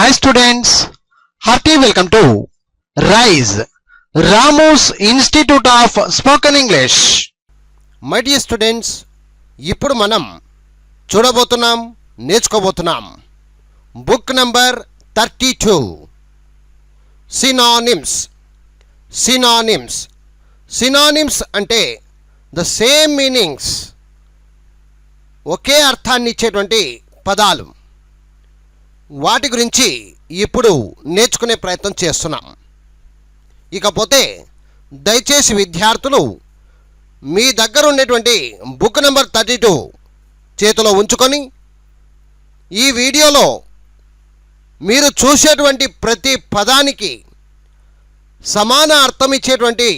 Hi students, hearty welcome to RISE, Ramu's Institute of Spoken English. My dear students, ఇప్పుడు మనం చూడబోతున్నాం, నేర్చుకోబోతున్నాం book number 32 synonyms. Synonyms అంటే the same meanings, ఒకే అర్థాన్ని ఇచ్చేటువంటి పదాలు. వాటి గురించి ఇప్పుడు నేర్చుకునే ప్రయత్నం చేస్తున్నాం. ఇకపోతే దయచేసి విద్యార్థులు మీ దగ్గర ఉండేటువంటి బుక్ నెంబర్ 32 చేతిలో ఉంచుకొని ఈ వీడియోలో మీరు చూసేటువంటి ప్రతి పదానికి సమాన అర్థం ఇచ్చేటువంటి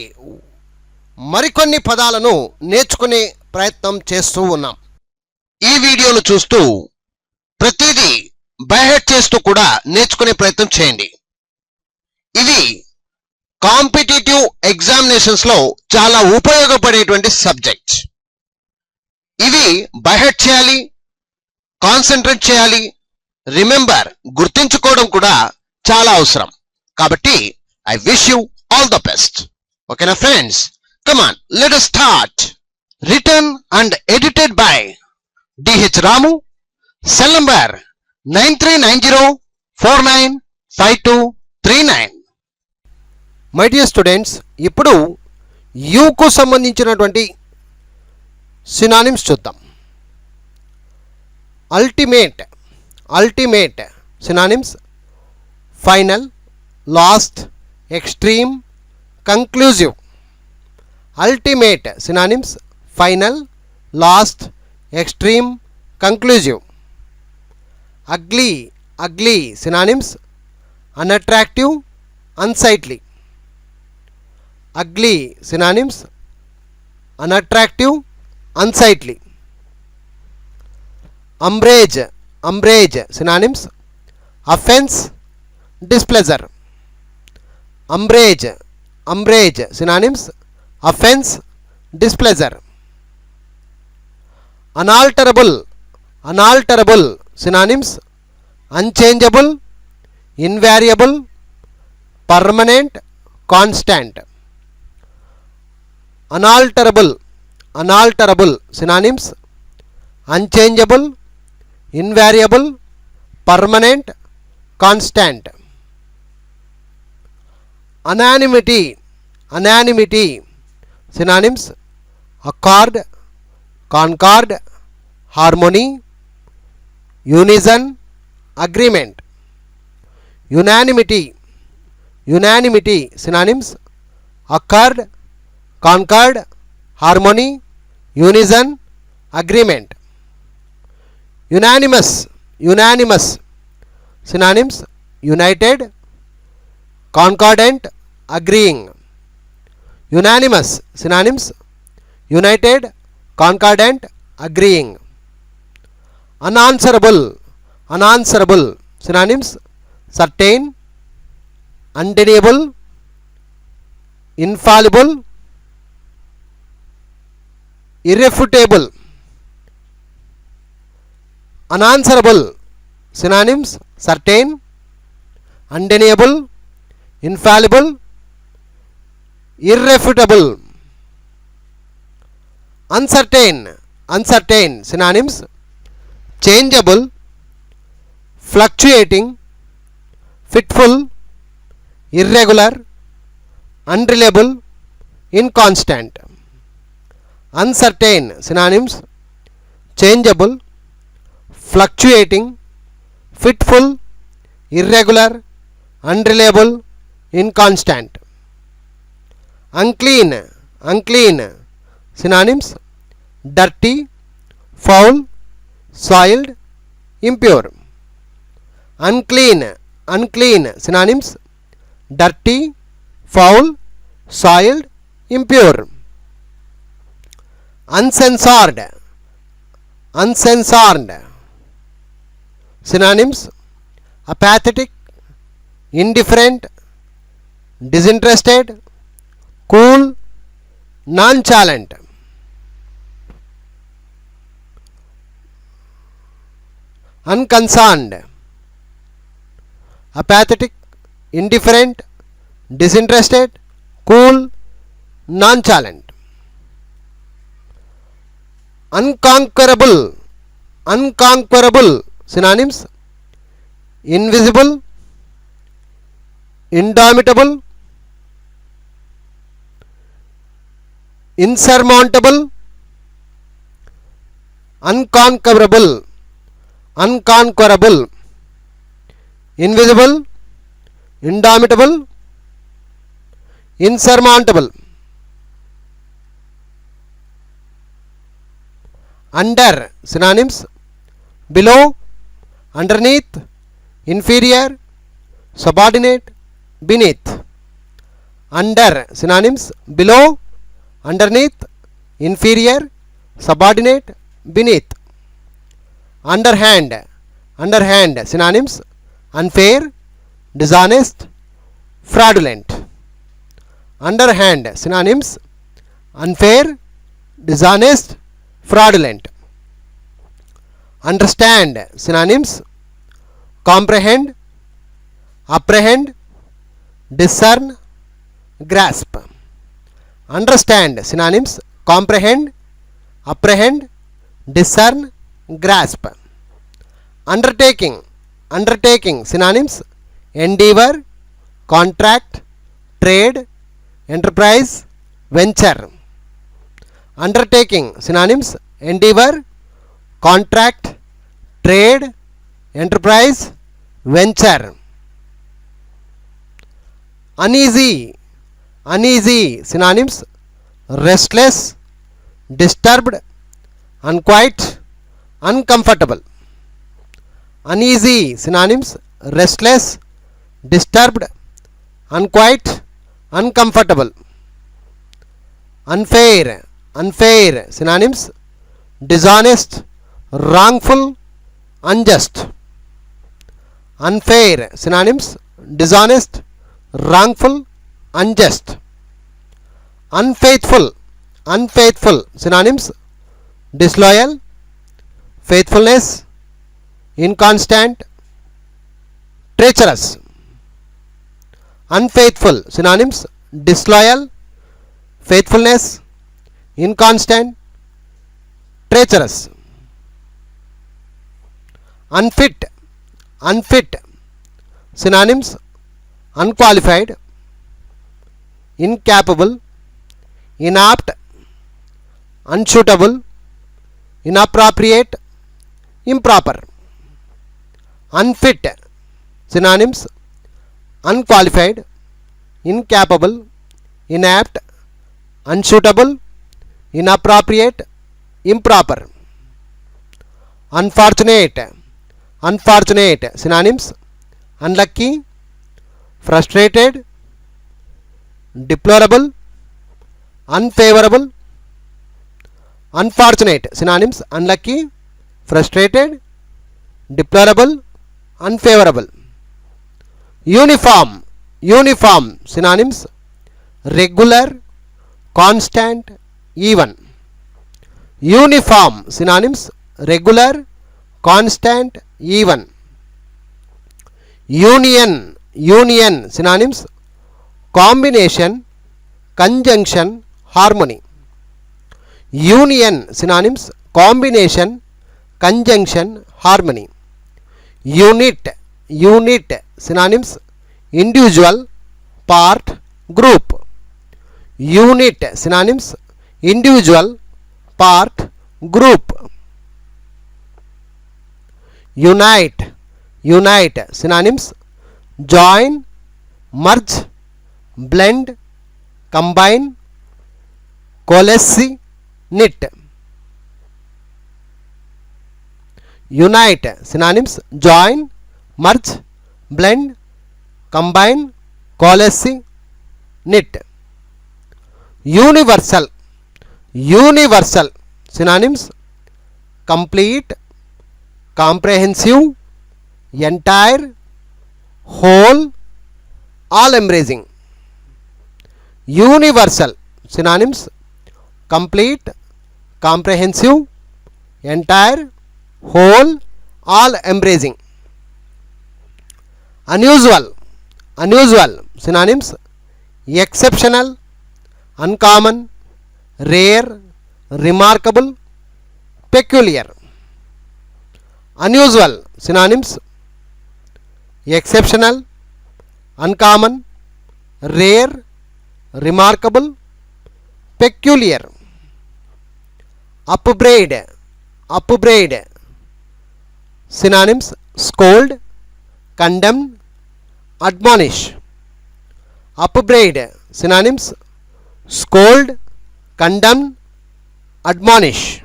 మరికొన్ని పదాలను నేర్చుకునే ప్రయత్నం చేస్తూ ఉన్నాం. ఈ వీడియోను చూస్తూ ప్రతిదీ బైహెడ్ చేస్తూ కూడా నేర్చుకునే ప్రయత్నం చేయండి. ఇది కాంపిటేటివ్ ఎగ్జామినేషన్స్ లో చాలా ఉపయోగపడేటువంటి సబ్జెక్ట్. ఇవి బైహెడ్ చేయాలి, కాన్సన్ట్రేట్ చేయాలి, రిమెంబర్ గుర్తించుకోవడం కూడా చాలా అవసరం. కాబట్టి I wish you all the best. ఓకేనా friends, come on, let us start. Written and edited by D.H. Ramu, cell number 9390495239. My dear students, ఇప్పుడు యూకు సంబంధించినటువంటి సినానిమ్స్ చూద్దాం. Ultimate synonyms: final, last, extreme, conclusive. Ultimate synonyms: final, last, extreme, conclusive. ugly synonyms: unattractive, unsightly. Ugly synonyms: unattractive, unsightly. Umbrage synonyms: offense, displeasure. Umbrage synonyms: offense, displeasure. Unalterable synonyms: unchangeable, invariable, permanent, constant. Unalterable synonyms: unchangeable, invariable, permanent, constant. Anonymity synonyms: accord, concord, harmony, unison, agreement. Unanimity synonyms: accord, concord, harmony, unison, agreement. Unanimous synonyms: united, concordant, agreeing. Unanimous synonyms: united, concordant, agreeing. Unanswerable synonyms: certain, undeniable, infallible, irrefutable. Unanswerable synonyms: certain, undeniable, infallible, irrefutable. Uncertain synonyms: changeable, fluctuating, fitful, irregular, unreliable, inconstant. Uncertain synonyms: changeable, fluctuating, fitful, irregular, unreliable, inconstant. Unclean synonyms: dirty, foul, soiled, impure. Unclean synonyms: dirty, foul, soiled, impure. Uncensored synonyms: apathetic, indifferent, disinterested, cool, nonchalant. unconcerned. apathetic, indifferent, disinterested, cool, nonchalant. Unconquerable, unconquerable, synonyms: invisible, indomitable, insurmountable, unconquerable, unconquerable, invisible, indomitable, insurmountable. Under, synonyms: below, underneath, inferior, subordinate, beneath. Under, synonyms: below, underneath, inferior, subordinate, beneath. Underhand, underhand, synonyms: unfair, dishonest, fraudulent. Underhand, synonyms: unfair, dishonest, fraudulent. Understand, synonyms: comprehend, apprehend, discern, grasp. Understand, synonyms: comprehend, apprehend, discern, grasp. Undertaking, undertaking, synonyms: endeavor, contract, trade, enterprise, venture. Undertaking, synonyms: endeavor, contract, trade, enterprise, venture. Uneasy, uneasy, synonyms: restless, disturbed, unquiet, uncomfortable. Uneasy, synonyms: restless, disturbed, unquiet, uncomfortable. Unfair, unfair, synonyms: dishonest, wrongful, unjust. Unfair, synonyms: dishonest, wrongful, unjust. Unfaithful, unfaithful, synonyms: disloyal, faithfulness, inconstant, treacherous. Unfaithful, synonyms: disloyal, faithfulness, inconstant, treacherous. Unfit, unfit, synonyms: unqualified, incapable, inapt, unsuitable, inappropriate, improper. Unfit, synonyms: unqualified, incapable, inapt, unsuitable, inappropriate, improper. Unfortunate, unfortunate, synonyms: unlucky, frustrated, deplorable, unfavorable. Unfortunate, synonyms: unlucky, frustrated, deplorable, unfavorable. Uniform, uniform, synonyms: regular, constant, even. Uniform, synonyms: regular, constant, even. Union, union, synonyms: combination, conjunction, harmony. Union, synonyms: combination, conjunction, harmony. Unit, unit, synonyms: individual, part, group. Unit, synonyms: individual, part, group. Unite, unite, synonyms: join, merge, blend, combine, coalesce, knit. Unite, synonyms: join, merge, blend, combine, coalesce, knit. Universal, universal, synonyms: complete, comprehensive, entire, whole, all embracing. Universal, synonyms: complete, comprehensive, entire, whole, all embracing. unusual, unusual, synonyms, exceptional, uncommon, rare, remarkable, peculiar. Unusual, synonyms, exceptional, uncommon, rare, remarkable, peculiar. Upbraid, upbraid, synonyms, scold, condemn, admonish. Upbraid, synonyms, scold, condemn, admonish.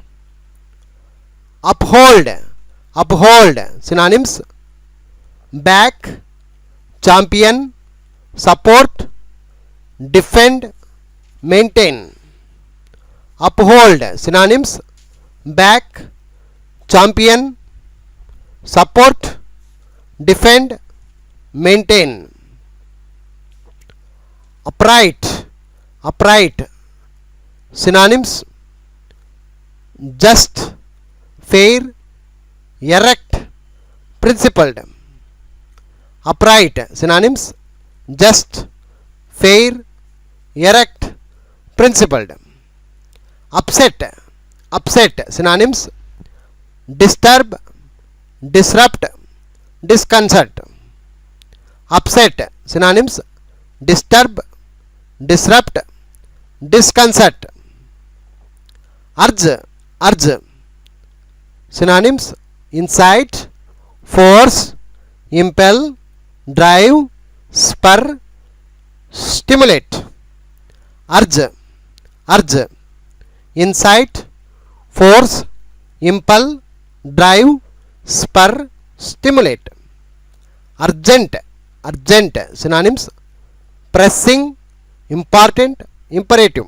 Uphold, uphold, synonyms, back, champion, support, defend, maintain. Uphold, synonyms, back, champion, support, defend, maintain. Upright, upright, synonyms, just, fair, erect, principled. Upright, synonyms, just, fair, erect, principled. Upset, upset, synonyms, disturb, disrupt, disconcert. Upset, synonyms, disturb, disrupt, disconcert. Urge, urge, synonyms, incite, force, impel, drive, spur, stimulate. Urge, urge, incite, force, impel, drive, spur, stimulate. Urgent, urgent, synonyms, pressing, important, imperative.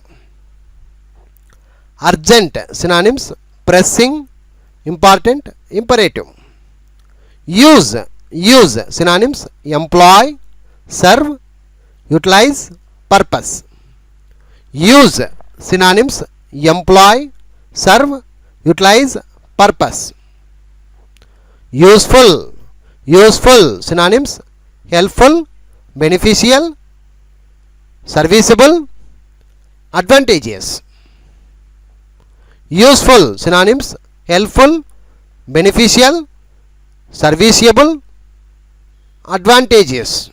Urgent, synonyms, pressing, important, imperative. Use, use, synonyms, employ, serve, utilize, purpose. Use, synonyms, employ, serve, utilize, purpose. Useful, useful, synonyms, helpful, beneficial, serviceable, advantageous. Useful, synonyms, helpful, beneficial, serviceable, advantageous.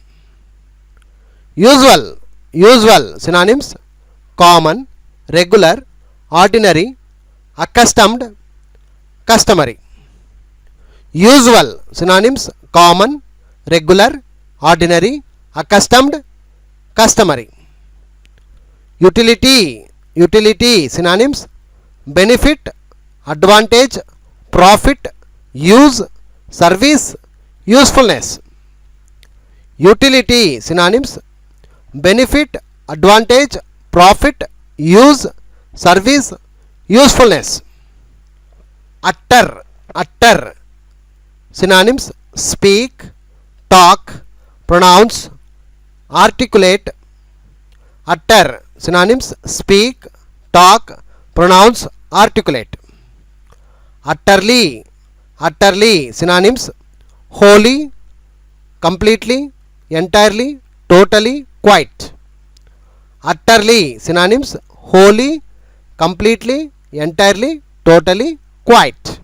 Usual, usual, synonyms, common, regular, ordinary, accustomed, customary. Usual, synonyms, common, regular, ordinary, accustomed, customary. Utility, utility, synonyms, benefit, advantage, profit, use, service, usefulness. Utility, synonyms, benefit, advantage, profit, use, service, usefulness. Utter, utter, synonyms, speak, talk, pronounce, articulate. Utter, synonyms, speak, talk, pronounce, articulate. Utterly, utterly, synonyms, wholly, completely, entirely, totally, quite. Utterly, synonyms, wholly, completely, entirely, totally, quite.